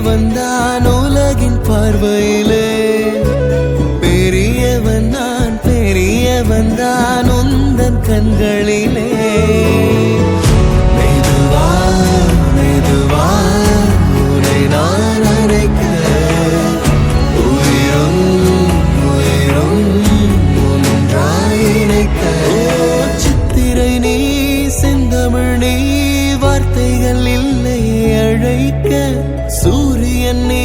பெரியவன் தான் உலகின் பார்வையிலே, பெரியவன் நான் பெரியவன் தான் உந்தன் கண்களிலே. மெதுவா மெதுவா உன்னை நான் அழைக்க, உயிரும் உயிரும் ஒன்றாய் இணைக்க. சித்திரை நீ செந்தமிழ் நீ வார்த்தைகள் இல்லை அழைக்க, சூரியன் நீ